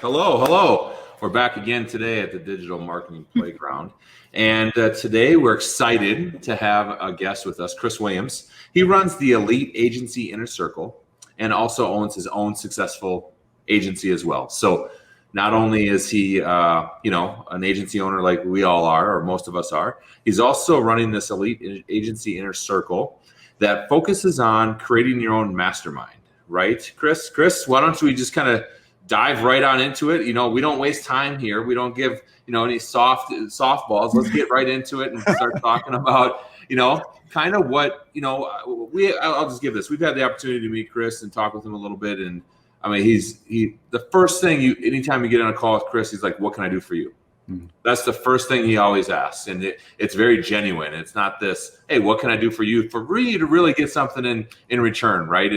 Hello. We're back again today at the Digital Marketing Playground. And today we're excited to have a guest with us, Chris Williams. He runs the Elite Agency Inner Circle and also owns his own successful agency as well. So not only is he, an agency owner like we all are, or most of us are, he's also running this Elite Agency Inner Circle that focuses on creating your own mastermind, right? Chris, why don't we just kind of dive right on into it? We don't waste time here. We don't give, any softballs. Let's get right into it and start talking about, kind of what, I'll just give this. We've had the opportunity to meet Chris and talk with him a little bit. And I mean, the first thing anytime you get on a call with Chris, he's like, what can I do for you? Mm-hmm. That's the first thing he always asks. And it's very genuine. It's not this, hey, what can I do for you to really get something in return, right?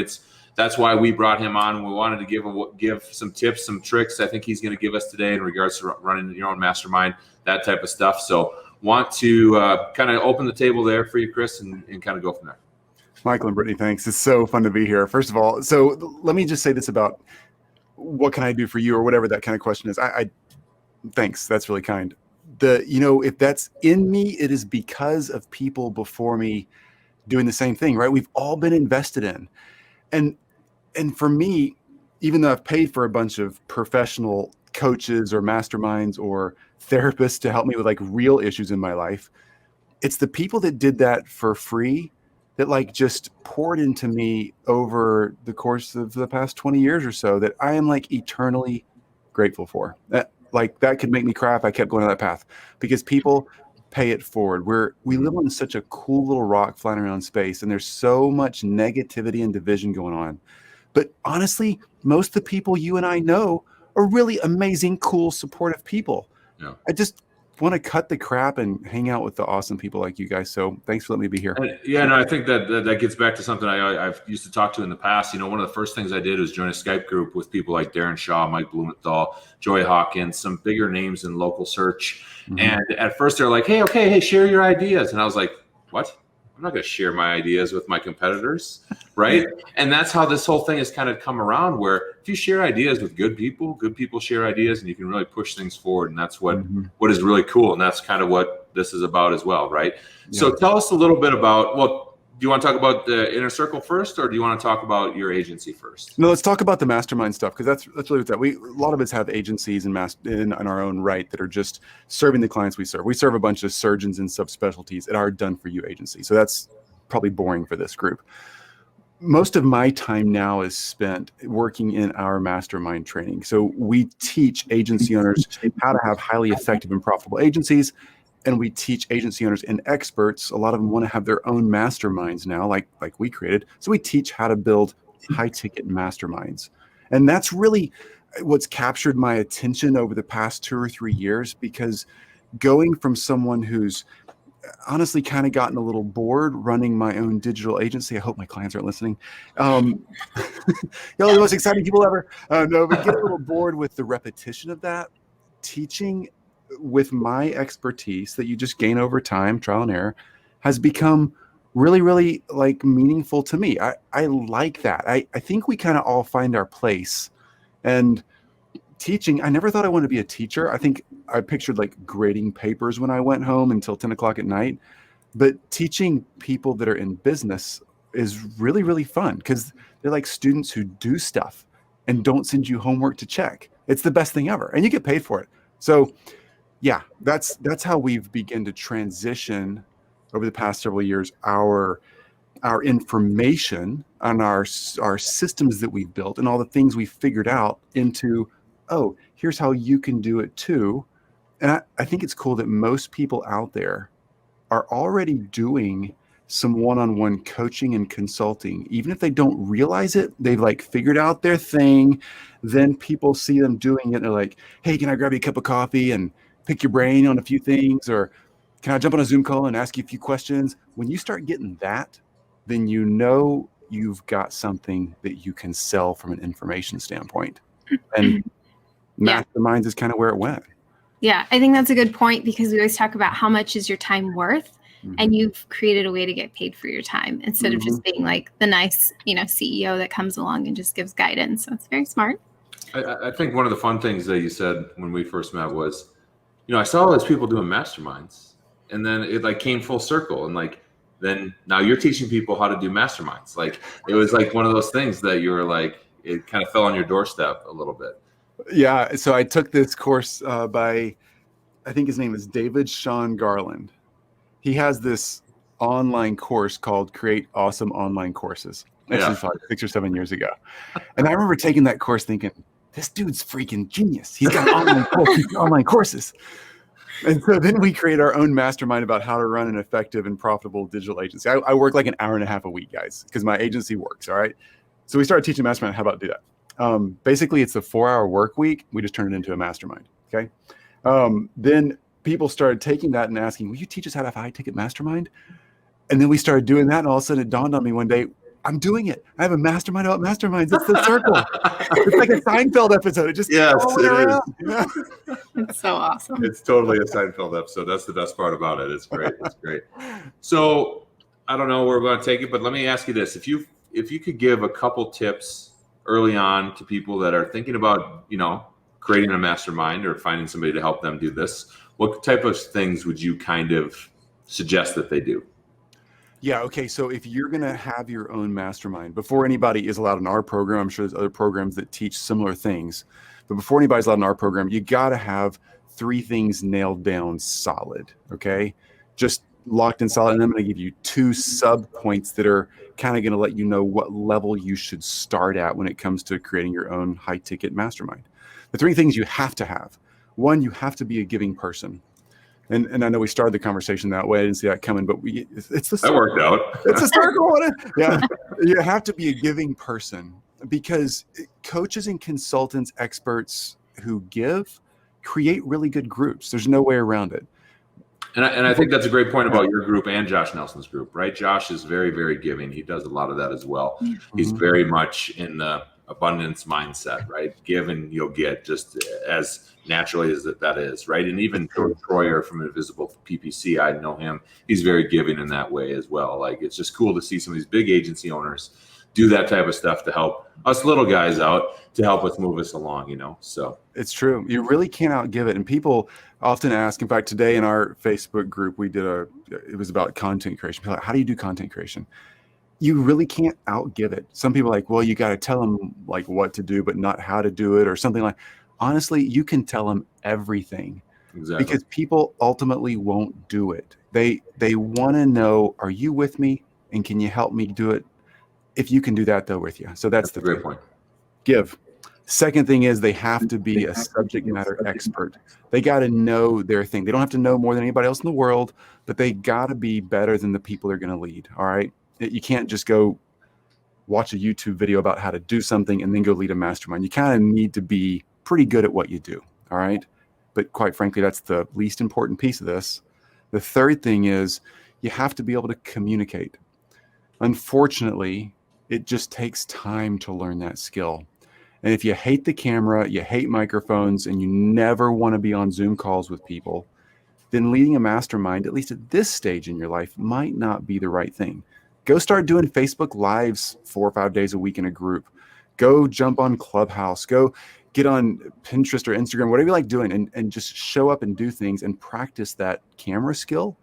That's why we brought him on. We wanted to give some tips, some tricks I think he's going to give us today in regards to running your own mastermind, that type of stuff. So want to kind of open the table there for you, Chris, and kind of go from there. Michael and Brittany, thanks. It's so fun to be here. First of all, so let me just say this about what can I do for you or whatever that kind of question is. I thanks. That's really kind. If that's in me, it is because of people before me doing the same thing, right? We've all been invested in. And for me, even though I've paid for a bunch of professional coaches or masterminds or therapists to help me with like real issues in my life, it's the people that did that for free that like just poured into me over the course of the past 20 years or so that I am like eternally grateful for. That could make me cry if I kept going on that path, because people pay it forward. We live on such a cool little rock flying around space, and there's so much negativity and division going on. But honestly, most of the people you and I know are really amazing, cool, supportive people. Yeah. I just want to cut the crap and hang out with the awesome people like you guys. So thanks for letting me be here. I think that gets back to something I've used to talk to in the past. One of the first things I did was join a Skype group with people like Darren Shaw, Mike Blumenthal, Joy Hawkins, some bigger names in local search. Mm-hmm. And at first they're like, hey, share your ideas. And I was like, what? I'm not going to share my ideas with my competitors, right? And that's how this whole thing has kind of come around, where if you share ideas with good people share ideas, and you can really push things forward. And that's what is really cool. And that's kind of what this is about as well, right? Yeah. So tell us a little bit about, do you want to talk about the Inner Circle first, or do you want to talk about your agency first? No, let's talk about the mastermind stuff, because that's really what that. A lot of us have agencies in our own right that are just serving the clients we serve. We serve a bunch of surgeons and subspecialties at our done-for-you agency. So that's probably boring for this group. Most of my time now is spent working in our mastermind training. So we teach agency owners how to have highly effective and profitable agencies. And we teach agency owners and experts. A lot of them want to have their own masterminds now, like we created. So we teach how to build high-ticket masterminds. And that's really what's captured my attention over the past 2 or 3 years, because going from someone who's honestly kind of gotten a little bored running my own digital agency. I hope my clients aren't listening. Y'all are the most exciting people ever. No, but get a little bored with the repetition of that. Teaching with my expertise that you just gain over time, trial and error, has become really, really like meaningful to me. I like that. I think we kind of all find our place. And teaching, I never thought I wanted to be a teacher. I think I pictured like grading papers when I went home until 10 o'clock at night. But teaching people that are in business is really, really fun, because they're like students who do stuff and don't send you homework to check. It's the best thing ever. And you get paid for it. So yeah, that's how we've begun to transition over the past several years, our information on our systems that we've built and all the things we've figured out into, oh, here's how you can do it too. And I think it's cool that most people out there are already doing some one-on-one coaching and consulting. Even if they don't realize it, they've like figured out their thing. Then people see them doing it and they're like, hey, can I grab you a cup of coffee and pick your brain on a few things? Or can I jump on a Zoom call and ask you a few questions? When you start getting that, then you know you've got something that you can sell from an information standpoint. And masterminds is kind of where it went. Yeah, I think that's a good point, because we always talk about how much is your time worth, and you've created a way to get paid for your time instead of just being like the nice, CEO that comes along and just gives guidance. So it's very smart. I think one of the fun things that you said when we first met was, I saw all these people doing masterminds, and then it like came full circle, and like then now you're teaching people how to do masterminds. Like it was like one of those things that you were like, it kind of fell on your doorstep a little bit. Yeah. So I took this course by, I think his name is David Sean Garland. He has this online course called Create Awesome Online Courses. This is probably 6 or 7 years ago. And I remember taking that course thinking, this dude's freaking genius. He's got online courses. And so then we create our own mastermind about how to run an effective and profitable digital agency. I work like an hour and a half a week, guys, because my agency works. All right. So we started teaching mastermind how about do that. Basically, it's a 4-hour work week. We just turned it into a mastermind. Okay. Then people started taking that and asking, will you teach us how to have a high ticket mastermind? And then we started doing that. And all of a sudden it dawned on me one day, I'm doing it. I have a mastermind about masterminds. It's the circle. It's like a Seinfeld episode. It just It's so awesome. It's totally a Seinfeld episode. That's the best part about it. It's great. It's great. So I don't know where we're going to take it, but let me ask you this: if you could give a couple tips early on to people that are thinking about creating a mastermind or finding somebody to help them do this, what type of things would you kind of suggest that they do? Yeah. Okay. So if you're going to have your own mastermind, before anybody is allowed in our program, I'm sure there's other programs that teach similar things, but before anybody's allowed in our program, you got to have 3 things nailed down solid. Okay. Just locked in solid. And I'm going to give you 2 sub points that are kind of going to let you know what level you should start at when it comes to creating your own high ticket mastermind. The 3 things you have to have: 1, you have to be a giving person. And I know we started the conversation that way. I didn't see that coming, but it's the circle. That worked out. It's a circle. Yeah. You have to be a giving person, because coaches and consultants, experts who give, create really good groups. There's no way around it. And I think that's a great point about your group and Josh Nelson's group, right? Josh is very, very giving. He does a lot of that as well. Mm-hmm. He's very much in the abundance mindset, right? Give and you'll get, just as naturally as that is, right? And even Troyer from Invisible PPC, I know him. He's very giving in that way as well. Like, it's just cool to see some of these big agency owners do that type of stuff to help us little guys out, to help us move us along, so. It's true. You really can't outgive it. And people often ask, in fact, today in our Facebook group, we did it was about content creation. People are like, how do you do content creation? You really can't outgive it. Some people are like, well, you got to tell them like what to do, but not how to do it, or something like. Honestly, you can tell them everything. Exactly. Because people ultimately won't do it. They want to know, are you with me? And can you help me do it? If you can do that, they're with you. So that's the great point. Give. Second thing is they have to be a subject matter expert. They got to know their thing. They don't have to know more than anybody else in the world, but they got to be better than the people they're going to lead. All right. You can't just go watch a YouTube video about how to do something and then go lead a mastermind. You kind of need to be pretty good at what you do. All right. But quite frankly, that's the least important piece of this. The third thing is you have to be able to communicate. Unfortunately, it just takes time to learn that skill. And if you hate the camera, you hate microphones, and you never want to be on Zoom calls with people, then leading a mastermind, at least at this stage in your life, might not be the right thing. Go start doing Facebook Lives 4 or 5 days a week in a group. Go jump on Clubhouse. Go get on Pinterest or Instagram, whatever you like doing, and just show up and do things and practice that camera skill,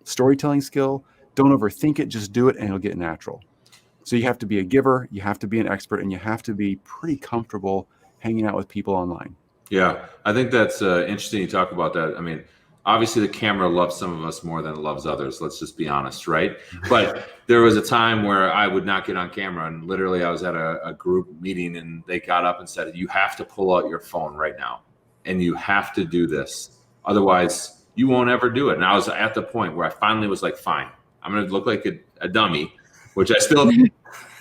storytelling skill. Don't overthink it. Just do it, and it'll get natural. So you have to be a giver, you have to be an expert, and you have to be pretty comfortable hanging out with people online. Yeah, I think that's interesting you talk about that. I mean, obviously the camera loves some of us more than it loves others. Let's just be honest, right? But there was a time where I would not get on camera, and literally I was at a group meeting, and they got up and said, you have to pull out your phone right now, and you have to do this. Otherwise, you won't ever do it. And I was at the point where I finally was like, fine, I'm going to look like a dummy, which I still do,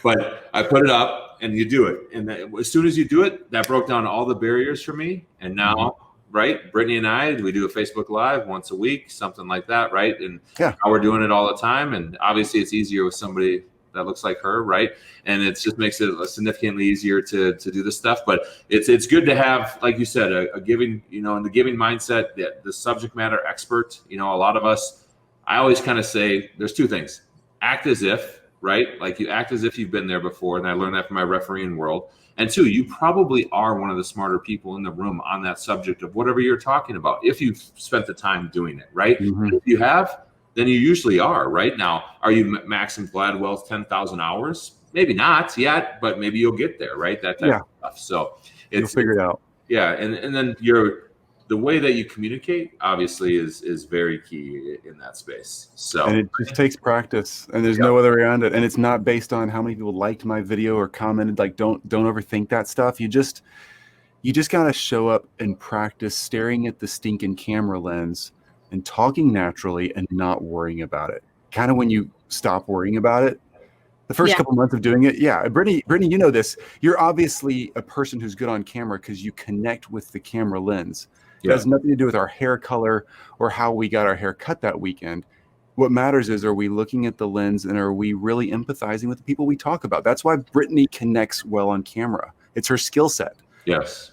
but I put it up and you do it. And as soon as you do it, that broke down all the barriers for me. And now, right, Brittany and I, we do a Facebook Live once a week, something like that, right? And now we're doing it all the time. And obviously it's easier with somebody that looks like her, right? And it just makes it significantly easier to do this stuff. But it's good to have, like you said, a giving, in the giving mindset, the subject matter expert. A lot of us, I always kind of say there's 2 things: act as if, right? Like you act as if you've been there before. And I learned that from my refereeing world. And two, you probably are one of the smarter people in the room on that subject of whatever you're talking about, if you've spent the time doing it, right? Mhm. If you have, then you usually are. Right now, are you Maxim Gladwell's 10,000 hours? Maybe not yet, but maybe you'll get there, right? That type of stuff. So You'll figure it out. yeah, and then the way that you communicate obviously is very key in that space. So And it just takes practice, and there's no other way around it. And it's not based on how many people liked my video or commented. Like, don't overthink that stuff. You just got to show up and practice staring at the stinking camera lens and talking naturally and not worrying about it. Kind of when you stop worrying about it, the first couple months of doing it. Yeah. Brittany, you know this. You're obviously a person who's good on camera because you connect with the camera lens. It has nothing to do with our hair color or how we got our hair cut that weekend. What matters is, are we looking at the lens and are we really empathizing with the people we talk about? That's why Brittany connects well on camera. It's her skill set. Yes.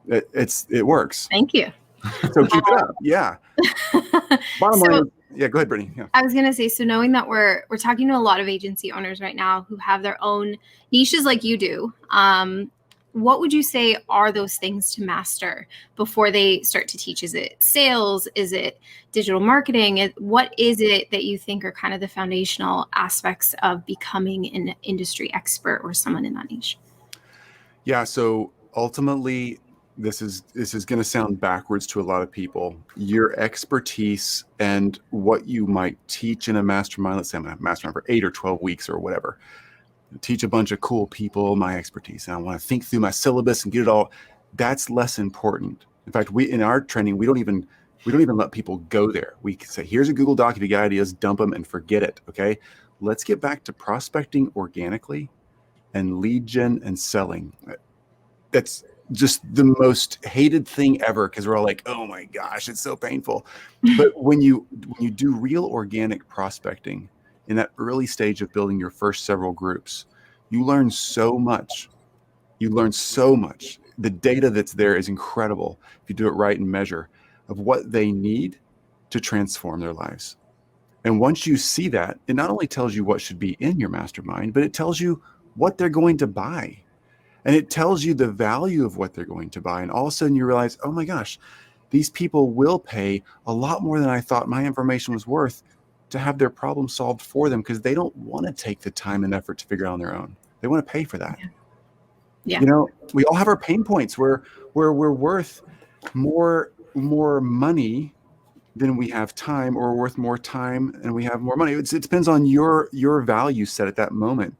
It works. Thank you. So keep it up. Yeah. Bottom line. Yeah, go ahead, Brittany. Yeah. I was going to say, so knowing that we're talking to a lot of agency owners right now who have their own niches like you do, what would you say are those things to master before they start to teach? Is it sales? Is it digital marketing? What is it that you think are kind of the foundational aspects of becoming an industry expert or someone in that niche? Yeah. So ultimately, this is going to sound backwards to a lot of people. Your expertise and what you might teach in a mastermind. Let's say I'm in a mastermind for 8 or 12 weeks or whatever. Teach a bunch of cool people my expertise, and I want to think through my syllabus and get it all. That's less important. In fact, in our training, we don't even let people go there. We say, here's a Google Doc. If you got ideas, dump them and forget it. Okay. Let's get back to prospecting organically and lead gen and selling. That's just the most hated thing ever because we're all like, oh my gosh, it's so painful. But when you do real organic prospecting in that early stage of building your first several groups, you learn so much. The data that's there is incredible if you do it right and measure of what they need to transform their lives. And once you see that, it not only tells you what should be in your mastermind, but it tells you what they're going to buy. And it tells you the value of what they're going to buy. And all of a sudden you realize, oh my gosh, these people will pay a lot more than I thought my information was worth to have their problem solved for them because they don't want to take the time and effort to figure it out on their own. They want to pay for that. Yeah. You know, we all have our pain points where we're worth more money than we have time, or we're worth more time and we have more money. It depends on your value set at that moment.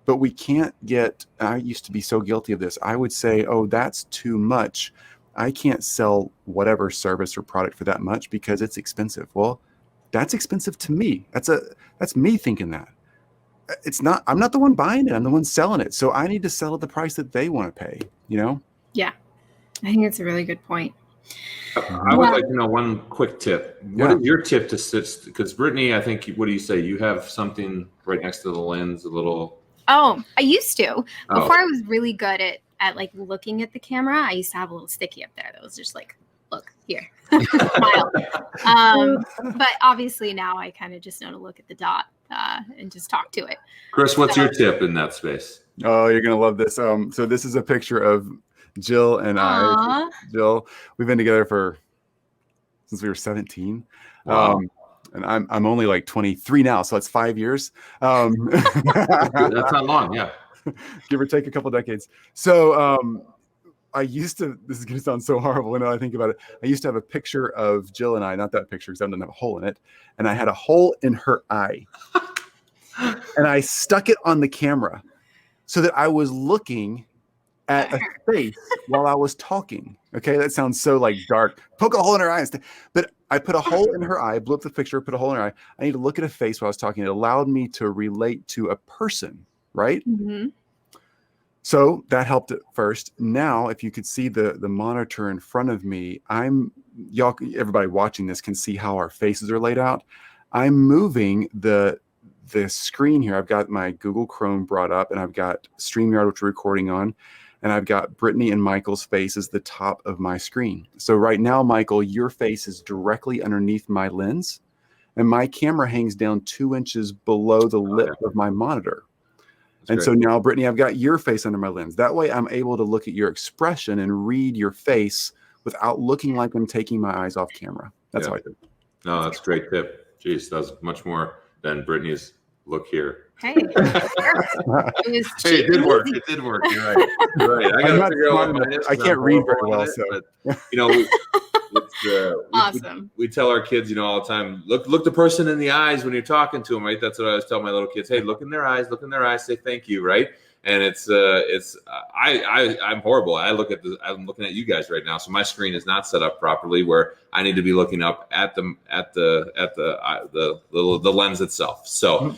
But we can't I used to be so guilty of this. I would say, oh, that's too much. I can't sell whatever service or product for that much because it's expensive. Well, that's expensive to me. That's me thinking that. It's not, I'm not the one buying it. I'm the one selling it. So I need to sell at the price that they want to pay, you know? Yeah. I think that's a really good point. I would like to know one quick tip. What is your tip to sit? Because Brittany, I think, what do you say? You have something right next to the lens, a little. Oh, I used to. Before I was really good at like looking at the camera, I used to have a little sticky up there that was just like, look here, smile. But obviously now I kind of just know to look at the dot and just talk to it. Chris, what's your tip in that space? Oh, you're going to love this. So this is a picture of Jill and I. Jill, we've been together since we were 17. Wow. And I'm only like 23 now, so it's 5 years. That's not long, yeah. Give or take a couple decades. So I used to, this is going to sound so horrible when I think about it. I used to have a picture of Jill and I, not that picture because that doesn't have a hole in it. And I had a hole in her eye. And I stuck it on the camera so that I was looking at a face while I was talking. Okay, that sounds so like dark. Poke a hole in her eye. But I put a hole in her eye, blew up the picture, put a hole in her eye. I need to look at a face while I was talking. It allowed me to relate to a person, right? Mm-hmm. So that helped at first. Now, if you could see the monitor in front of me, everybody watching this can see how our faces are laid out. I'm moving the screen here. I've got my Google Chrome brought up, and I've got StreamYard, which we're recording on, and I've got Brittany and Michael's face as the top of my screen. So right now, Michael, your face is directly underneath my lens, and my camera hangs down 2 inches below the lip of my monitor. And so now, Brittany, I've got your face under my lens. That way I'm able to look at your expression and read your face without looking like I'm taking my eyes off camera. That's how I do it. No, that's a great tip. Jeez, that was much more than Brittany's look here. Hey, it was Hey, it did work. It did work. You're right. You're right. I got to figure out what mine is. I can't read very well, so. But, you know, awesome. We tell our kids, you know, all the time, look the person in the eyes when you're talking to them, right? That's what I always tell my little kids. Hey, look in their eyes, say thank you, right? And I'm horrible. I'm looking at you guys right now, so my screen is not set up properly where I need to be looking up at the lens itself. So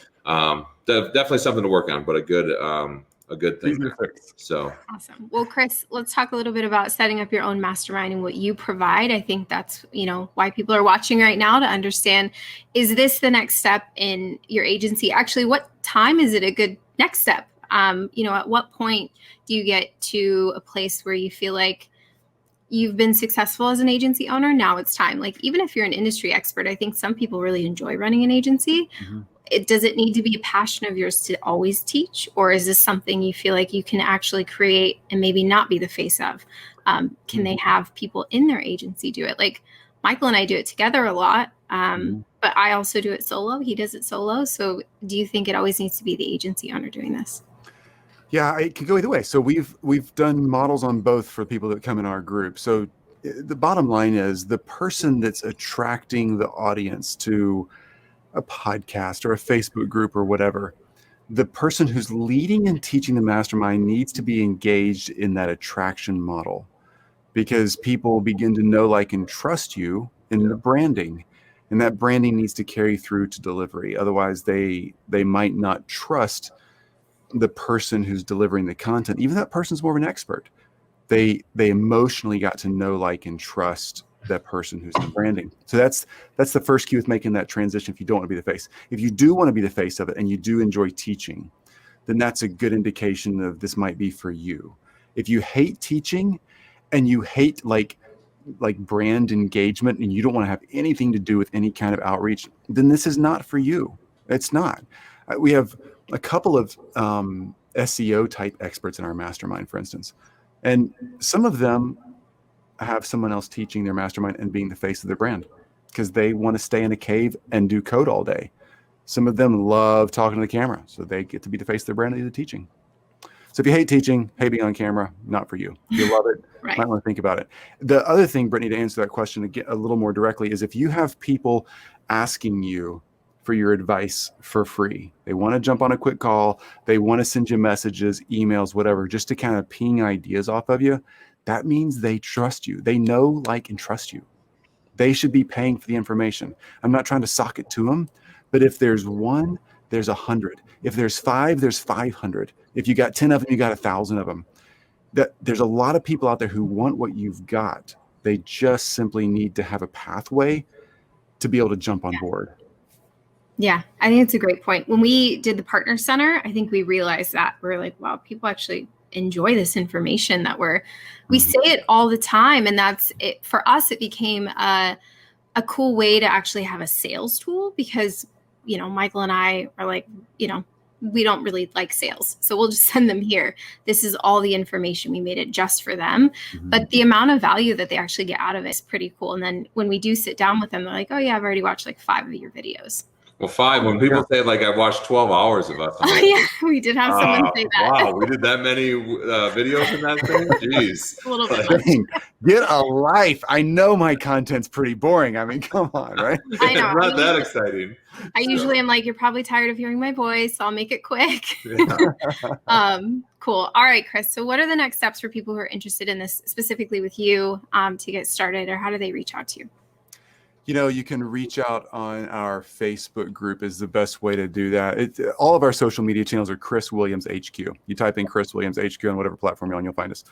definitely something to work on, but a good thing. So awesome. Well, Chris, let's talk a little bit about setting up your own mastermind and what you provide. I think that's, why people are watching right now, to understand, is this the next step in your agency? Actually, what time is it a good next step? At what point do you get to a place where you feel like you've been successful as an agency owner? Now it's time. Like, even if you're an industry expert, I think some people really enjoy running an agency. Mm-hmm. Does it need to be a passion of yours to always teach? Or is this something you feel like you can actually create and maybe not be the face of? Can they have people in their agency do it? Like, Michael and I do it together a lot, but I also do it solo. He does it solo. So do you think it always needs to be the agency owner doing this? Yeah, it can go either way. So we've done models on both for people that come in our group. So the bottom line is, the person that's attracting the audience to a podcast or a Facebook group or whatever, the person who's leading and teaching the mastermind needs to be engaged in that attraction model, because people begin to know, like, and trust you in the branding, and that branding needs to carry through to delivery. Otherwise, they might not trust the person who's delivering the content. Even that person's more of an expert. They emotionally got to know, like, and trust that person who's in the branding. So that's the first key with making that transition. If you don't want to be the face, if you do want to be the face of it and you do enjoy teaching, then that's a good indication of this might be for you. If you hate teaching and you hate like brand engagement and you don't want to have anything to do with any kind of outreach, then this is not for you. It's not. We have a couple of SEO type experts in our mastermind, for instance, and some of them have someone else teaching their mastermind and being the face of their brand because they want to stay in a cave and do code all day. Some of them love talking to the camera, so they get to be the face of their brand and do the teaching. So if you hate teaching, hate being on camera, not for you. If you love it, right. Might want to think about it. The other thing, Brittany, to answer that question again a little more directly, is if you have people asking you for your advice for free, they want to jump on a quick call, they want to send you messages, emails, whatever, just to kind of ping ideas off of you, that means they trust you. They know, like, and trust you. They should be paying for the information. I'm not trying to sock it to them, but if there's one, there's 100. If there's 5, there's 500. If you got 10 of them, you got 1,000 of them. There's a lot of people out there who want what you've got. They just simply need to have a pathway to be able to jump on board. Yeah, I think it's a great point. When we did the Partner Center, I think we realized that we're like, wow, people actually enjoy this information that we say it all the time. And that's it. For us, it became a cool way to actually have a sales tool because, Michael and I are like, we don't really like sales. So we'll just send them here. This is all the information. We made it just for them. Mm-hmm. But the amount of value that they actually get out of it is pretty cool. And then when we do sit down with them, they're like, oh yeah, I've already watched like 5 of your videos. Well, 5. When people say, like, I watched 12 hours of us. Oh, yeah. We did have someone say that. Wow. We did that many videos in that thing? Jeez. A little bit much. Get a life. I know my content's pretty boring. I mean, come on, right? I know. It's not that exciting. I usually am like, you're probably tired of hearing my voice, so I'll make it quick. Cool. All right, Chris. So what are the next steps for people who are interested in this, specifically with you, to get started, or how do they reach out to you? You can reach out on our Facebook group is the best way to do that. All of our social media channels are Chris Williams HQ. You type in Chris Williams HQ on whatever platform you're on, you'll find us.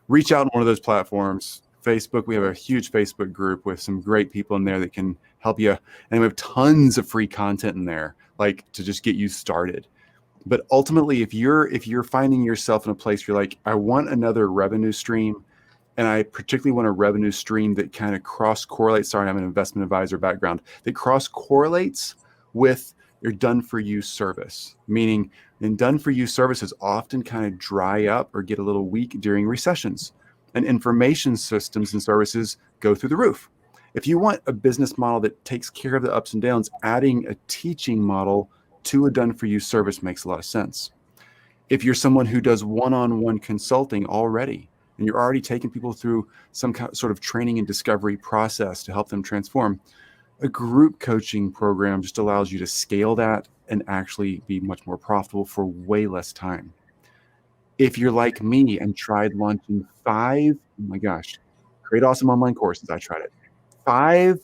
Reach out on one of those platforms. Facebook, we have a huge Facebook group with some great people in there that can help you. And we have tons of free content in there, like to just get you started. But ultimately, if you're finding yourself in a place where you're like, I want another revenue stream, and I particularly want a revenue stream that kind of cross correlates. Sorry, I'm an investment advisor background, that cross correlates with your done for you service. Meaning, in done for you services often kind of dry up or get a little weak during recessions, and information systems and services go through the roof. If you want a business model that takes care of the ups and downs, adding a teaching model to a done for you service makes a lot of sense. If you're someone who does one-on-one consulting already, and you're already taking people through some sort of training and discovery process to help them transform, a group coaching program just allows you to scale that and actually be much more profitable for way less time. If you're like me and tried launching 5, oh my gosh, Create Awesome online courses, I tried it. 5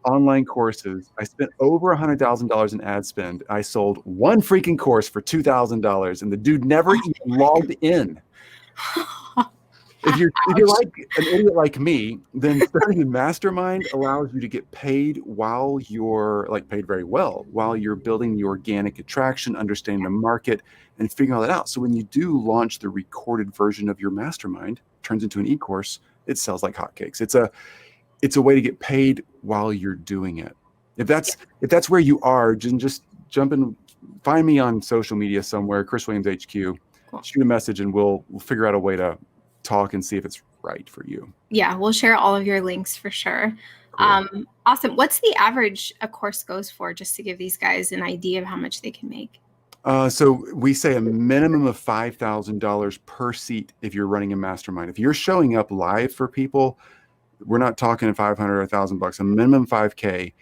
online courses. I spent over $100,000 in ad spend. I sold one freaking course for $2,000, and the dude never even logged in. If you're like an idiot like me, then starting a mastermind allows you to get paid while you're paid very well, while you're building the organic attraction, understanding the market, and figuring all that out. So when you do launch the recorded version of your mastermind, turns into an e-course, it sells like hotcakes. It's a way to get paid while you're doing it. If that's where you are, just jump in, find me on social media somewhere, Chris Williams HQ, cool. Shoot a message, and we'll figure out a way to talk and see if it's right for you. Yeah, we'll share all of your links for sure. Cool. Awesome. What's the average a course goes for, just to give these guys an idea of how much they can make? So we say a minimum of $5,000 per seat if you're running a mastermind. If you're showing up live for people, we're not talking 500 or $1,000, a minimum 5K.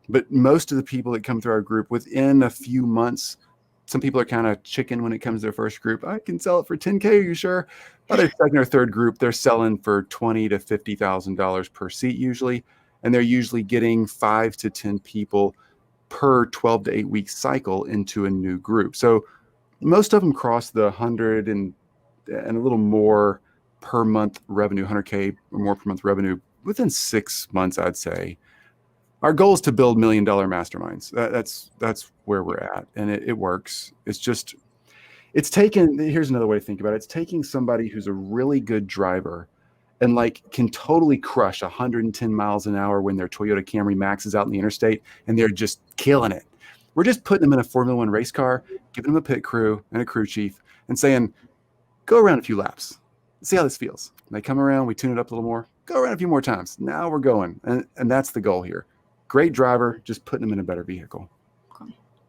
But most of the people that come through our group, within a few months, some people are kind of chicken when it comes to their first group. I can sell it for 10K. Are you sure? By their second or third group, they're selling for $20,000 to $50,000 per seat usually, and they're usually getting 5 to 10 people per 12 to 8 week cycle into a new group. So most of them cross the 100 and a little more per month revenue, 100K or more per month revenue within 6 months, I'd say. Our goal is to build $1 million masterminds. That's where we're at, and it works. Here's another way to think about it. It's taking somebody who's a really good driver and can totally crush 110 miles an hour when their Toyota Camry Max is out in the interstate, and they're just killing it. We're just putting them in a Formula One race car, giving them a pit crew and a crew chief, and saying, go around a few laps, see how this feels. And they come around, we tune it up a little more, go around a few more times. Now we're going, and that's the goal here. Great driver, just putting them in a better vehicle.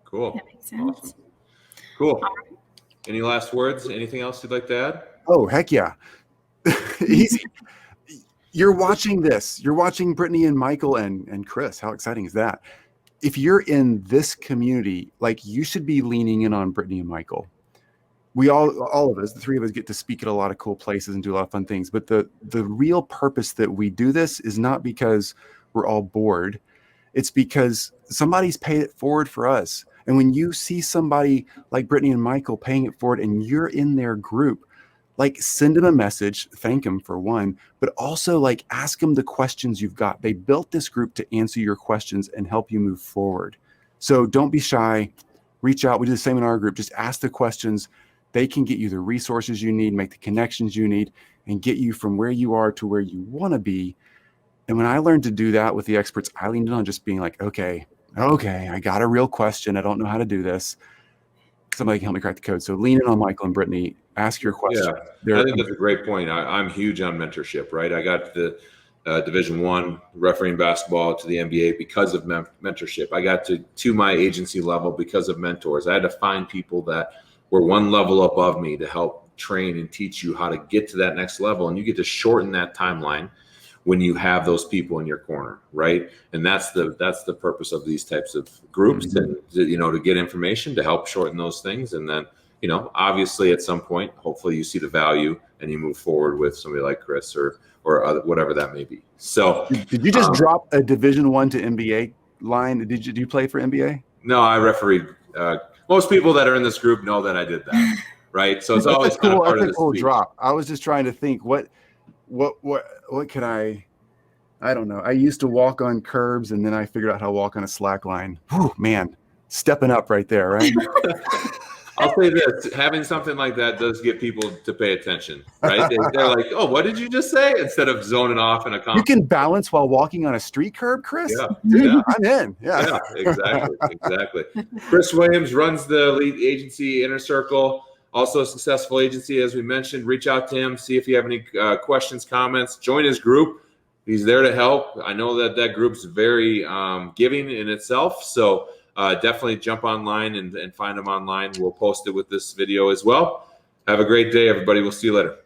Cool. That makes sense. Awesome. Cool. Any last words? Anything else you'd like to add? Oh, heck yeah. Easy. You're watching this. You're watching Brittany and Michael and Chris. How exciting is that? If you're in this community, you should be leaning in on Brittany and Michael. We all of us, the three of us, get to speak at a lot of cool places and do a lot of fun things. But the real purpose that we do this is not because we're all bored. It's because somebody's paid it forward for us. And when you see somebody like Brittany and Michael paying it forward and you're in their group, send them a message, thank them for one, but also ask them the questions you've got. They built this group to answer your questions and help you move forward. So don't be shy, reach out. We do the same in our group. Just ask the questions. They can get you the resources you need, make the connections you need, and get you from where you are to where you want to be. And when I learned to do that with the experts, I leaned on just being okay, I got a real question. I don't know how to do this. Somebody can help me crack the code. So lean in on Michael and Brittany, ask your question. Yeah, I think that's a great point. I'm huge on mentorship, right? I got the Division I refereeing basketball to the NBA because of mentorship. I got to my agency level because of mentors. I had to find people that were one level above me to help train and teach you how to get to that next level. And you get to shorten that timeline when you have those people in your corner, right? And that's the purpose of these types of groups, and to get information to help shorten those things. And then, obviously at some point, hopefully you see the value and you move forward with somebody like Chris or whatever that may be. So did you just drop a Division I to NBA line? Did you play for NBA? No, I refereed. Most people that are in this group know that I did that, right? So it's always kind of part of the cool drop. I was just trying to think what could I don't know. I used to walk on curbs, and then I figured out how to walk on a slack line. Whew, man, stepping up right there, right? I'll say this: having something like that does get people to pay attention, right? They're like, "Oh, what did you just say?" Instead of zoning off in a You conversation. can balance while walking on a street curb, Chris. Yeah. I'm in. Yeah, exactly. Chris Williams runs the Elite Agency Inner Circle, also a successful agency, as we mentioned. Reach out to him, see if you have any questions, comments. Join his group. He's there to help. I know that group's very giving in itself, so definitely jump online and find him online. We'll post it with this video as well. Have a great day, everybody. We'll see you later.